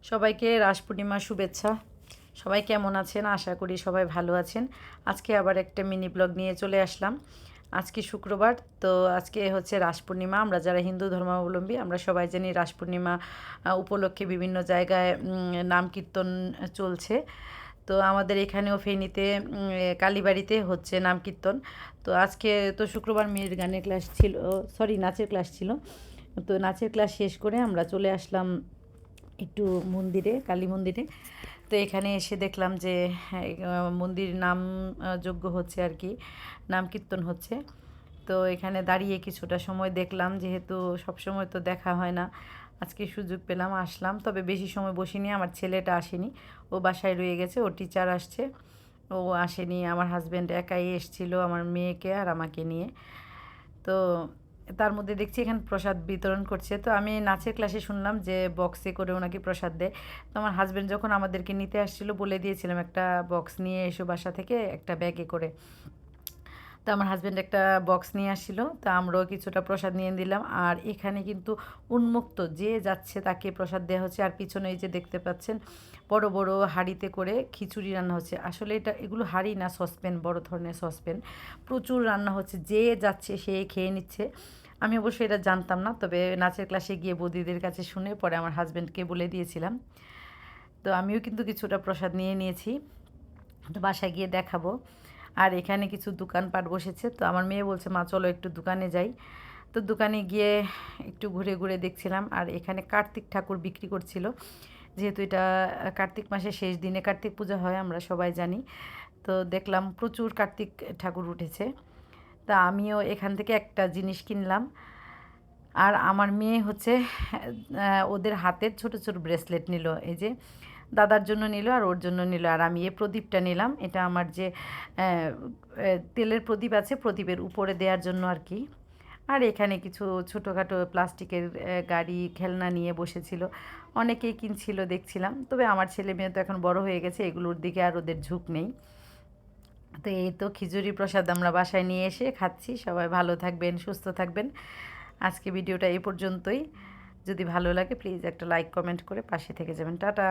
সবাইকে রাস পূর্ণিমার শুভেচ্ছা। সবাই কেমন আছেন? আশা করি সবাই ভালো আছেন। আজকে আবার একটা মিনি ব্লগ নিয়ে চলে আসলাম। আজকে শুক্রবার, তো আজকে হচ্ছে রাস পূর্ণিমা। আমরা যারা হিন্দু ধর্মাবলম্বী আমরা সবাই জানি রাস পূর্ণিমা উপলক্ষে বিভিন্ন জায়গায় নাম কীর্তন চলছে। তো আমাদের এখানেও ফেনীতে কালীবাড়িতে হচ্ছে নাম কীর্তন। তো আজকে তো শুক্রবার মেয়ের গানের ক্লাস ছিল, সরি নাচের ক্লাস ছিল। তো নাচের ক্লাস শেষ করে আমরা চলে আসলাম একটু মন্দিরে, কালী মন্দিরে। তো এখানে এসে দেখলাম যে মন্দির নাম যজ্ঞ হচ্ছে আর কি, নাম কীর্তন হচ্ছে। তো এখানে দাঁড়িয়ে কিছুটা সময় দেখলাম, যেহেতু সব সময় তো দেখা হয় না, আজকে সুযোগ পেলাম, আসলাম। তবে বেশি সময় বসিনি, আমার ছেলেটা আসেনি, ও বাসায় রয়ে গেছে, ও টিচার আসছে, ও আসেনি। আমার হাজব্যান্ড একাই এসেছিলো আমার মেয়েকে আর আমাকে নিয়ে। তো তার মধ্যে দেখছি এখানে প্রসাদ বিতরণ করছে। তো আমি নাচের ক্লাসে শুনলাম যে বক্সে করে ওনাকে প্রসাদ দেয়। তো আমার হাজব্যান্ড যখন আমাদেরকে নিতে আসছিলো বলে দিয়েছিলাম একটা বক্স নিয়ে এসো বাসা থেকে, একটা ব্যাগে করে। তো আমার হাজব্যান্ড একটা বক্স নিয়ে আসছিলো, তো আমরাও কিছুটা প্রসাদ নিয়ে দিলাম। আর এখানে কিন্তু উন্মুক্ত, যে যাচ্ছে তাকে প্রসাদ দেওয়া হচ্ছে। আর পিছনে এই যে দেখতে পাচ্ছেন বড় বড় হাঁড়িতে করে খিচুড়ি রান্না হচ্ছে। আসলে এগুলো হাঁড়ি না, সসপ্যান, বড় ধরনের সসপ্যান, প্রচুর রান্না হচ্ছে, যে যাচ্ছে সে খেয়ে নিচ্ছে। আমি অবশ্যই এটা জানতাম না, তবে নাচের ক্লাসে গিয়ে বৌদিদের কাছে শুনে পরে আমার হাজব্যান্ডকে বলে দিয়েছিলাম। তো আমিও কিন্তু কিছুটা প্রসাদ নিয়ে নিয়েছি, তো বাসায় গিয়ে দেখাবো। আর এখানে কিছু দোকানপাট বসেছে, তো আমার মেয়ে বলছে মা চলো একটু দোকানে যাই। তো দোকানে গিয়ে একটু ঘুরে ঘুরে দেখছিলাম। আর এখানে কার্তিক ঠাকুর বিক্রি করছিল, যেহেতু এটা কার্তিক মাসের শেষ দিনে কার্তিক পূজা হয় আমরা সবাই জানি। তো দেখলাম প্রচুর কার্তিক ঠাকুর উঠেছে। তা আমিও এখান থেকে একটা জিনিস কিনলাম। আর আমার মেয়ে হচ্ছে ওদের হাতের ছোট ছোট ব্রেসলেট নিল, এই যে দাদার জন্য নিল আর ওর জন্য নিল। আর আমি এই প্রদীপটা নিলাম, এটা আমার যে তেলের প্রদীপ আছে, প্রদীপের উপরে দেওয়ার জন্য আর কি। আর এখানে কিছু ছোটোখাটো প্লাস্টিকের গাড়ি খেলনা নিয়ে বসেছিল, অনেকেই কিনছিল দেখছিলাম। তবে আমার ছেলে মেয়ে তো এখন বড় হয়ে গেছে, এগুলোর দিকে আর ওদের ঝোঁক নেই। তো এই তো খিচুড়ি প্রসাদ আমরা বাসায় নিয়ে এসে খাচ্ছি। সবাই ভালো থাকবেন, সুস্থ থাকবেন। আজকে ভিডিওটা এই পর্যন্তই। যদি ভালো লাগে প্লিজ একটা লাইক কমেন্ট করে পাশে থেকে যাবেন। টাটা।